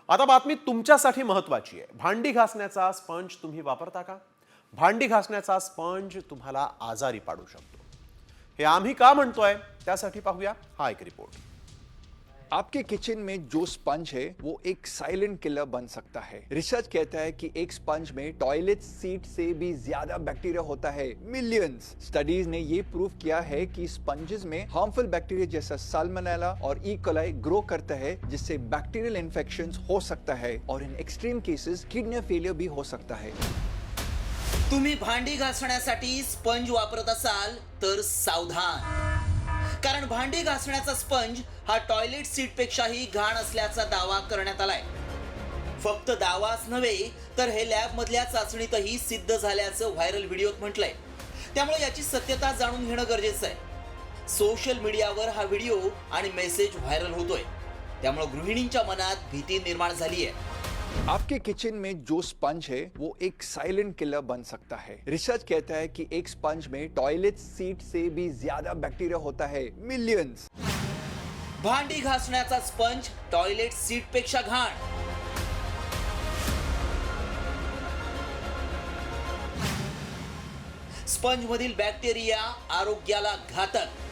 आता बातमी तुमच्यासाठी महत्त्वाची आहे। भांडी घासण्याचा स्पंज तुम्ही वापरता का? भांडी घासण्याचा स्पंज तुम्हाला आजारी पाडू शकतो। हे आम्ही का म्हणतोय त्यासाठी पाहूया हा एक रिपोर्ट। आपके किचन में जो स्पंज है वो एक साइलेंट किलर बन सकता है। रिसर्च कहता है कि एक स्पंज में टॉयलेट सीट से भी ज्यादा बैक्टीरिया होता है, मिलियंस। स्टडीज ने ये प्रूव किया है कि स्पंजेस में हार्मफुल बैक्टीरिया जैसा साल्मोनेला और ई कोलाई ग्रो करता है, जिससे बैक्टीरियल इन्फेक्शंस हो सकता है और in extreme cases kidney failure भी हो सकता है। तुम्ही भांडी घासण्यासाठी स्पंज वापरत असाल तर सावधान, कारण भांडी घासण्याचा स्पंज हा टॉयलेट सीट पेक्षाही घाण असल्याचा दावा करण्यात आलाय। फक्त दावाच नव्हे तर हे लॅब मधल्या चाचणीतही सिद्ध झाल्याचं व्हायरल व्हिडिओत म्हटलंय। त्यामुळे याची सत्यता जाणून घेणं गरजेचं आहे। सोशल मीडियावर हा व्हिडिओ आणि मेसेज व्हायरल होतोय, त्यामुळे गृहिणींच्या मनात भीती निर्माण झाली आहे। आपके किचन में जो स्पंज है वो एक साइलेंट किलर बन सकता है। रिसर्च कहता है कि एक स्पंज में टॉयलेट सीट से भी ज्यादा बैक्टीरिया होता है, मिलियंस। भांडी घासण्याचा स्पंज टॉयलेट सीट पेक्षा घाण। स्पंज मधील बॅक्टेरिया आरोग्याला घातक।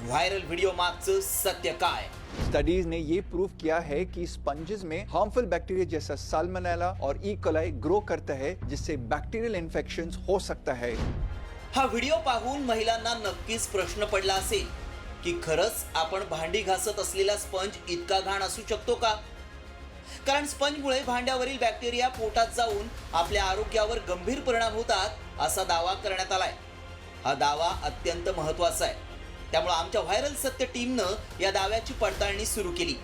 व्हायरल व्हिडिओ मागचं सत्य काय? स्टडीज ने ये प्रूव किया है कि स्पंजेस में हार्मफुल बैक्टीरिया जैसा साल्मोनेला और ई कोलाई ग्रो करता है, जिससे बैक्टीरियल इन्फेक्शंस हो सकता है। हा व्हिडिओ पाहून महिलांना नक्कीच प्रश्न पडला असेल की खरंच आपण भांडी घासत असलेला स्पंज इतका घाण असू शकतो का? कारण स्पंजमुळे भांड्यावरील बॅक्टेरिया पोटात जाऊन आपल्या आरोग्यावर गंभीर परिणाम होतात असा दावा करण्यात आलाय। हा दावा अत्यंत महत्त्वाचा आहे, त्यामुळे आमच्या व्हायरल सत्य टीमनं या दाव्याची पडताळणी सुरू केली।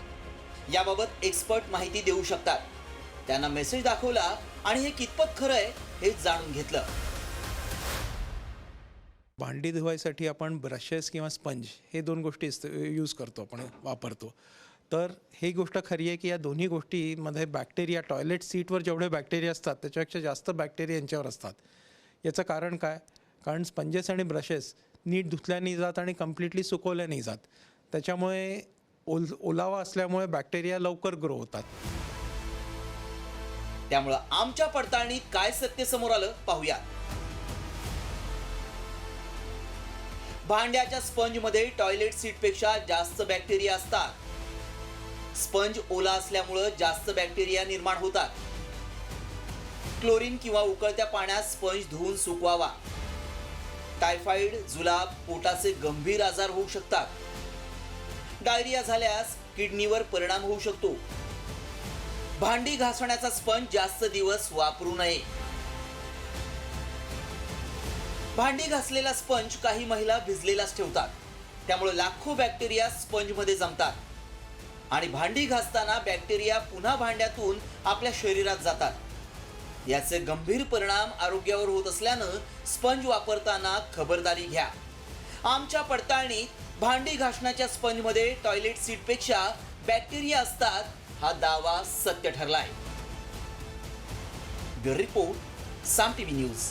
याबाबत एक्सपर्ट माहिती देऊ शकतात। त्यांना मेसेज दाखवला आणि हे कितपत खरं आहे हे जाणून घेतलं। भांडी धुवायसाठी आपण ब्रशेस किंवा स्पंज हे दोन गोष्टी यूज करतो, आपण वापरतो। तर ही गोष्ट खरी आहे की या दोन्ही गोष्टींमध्ये बॅक्टेरिया, टॉयलेट सीटवर जेवढे बॅक्टेरिया असतात त्याच्यापेक्षा जास्त बॅक्टेरिया यांच्यावर असतात। याचं कारण काय? कारण स्पंजेस आणि ब्रशेस नीट धुतल्या नाही जात आणि कम्प्लिटली सुकवल्या नाही जात, त्याच्यामुळे ओलावा असल्यामुळे बॅक्टेरिया लवकर ग्रो होतात। त्यामुळे आमच्या पडताळणीत काय सत्य समोर आलं पाहूया। भांड्याच्या स्पंजमध्ये टॉयलेट सीटपेक्षा जास्त बॅक्टेरिया असतात। स्पंज ओला असल्यामुळे जास्त बॅक्टेरिया निर्माण होतात। क्लोरीन किंवा उकळत्या पाण्यात स्पंज धुवून सुकवावा। टायफॉइड, जुलाब, पोटाचे गंभीर आजार होऊ शकतात। डायरिया झाल्यास किडनीवर परिणाम होऊ शकतो। भांडी घासण्याचा स्पंज जास्त दिवस वापरू नये। भांडी घासलेला स्पंज काही महिला भिजलेलाच ठेवतात, त्यामुळे लाखो बॅक्टेरिया स्पंजमध्ये जमतात आणि भांडी घासताना बॅक्टेरिया पुन्हा भांड्यातून आपल्या शरीरात जातात। याचे गंभीर परिणाम आरोग्यावर होत असल्यानं स्पंज वापरताना खबरदारी घ्या। आमच्या पडताळणीत भांडी घासण्याच्या स्पंजमध्ये टॉयलेट सीटपेक्षा बॅक्टेरिया असतात हा दावा सत्य ठरलाय। ब्युरो रिपोर्ट, साम टीव्ही न्यूज।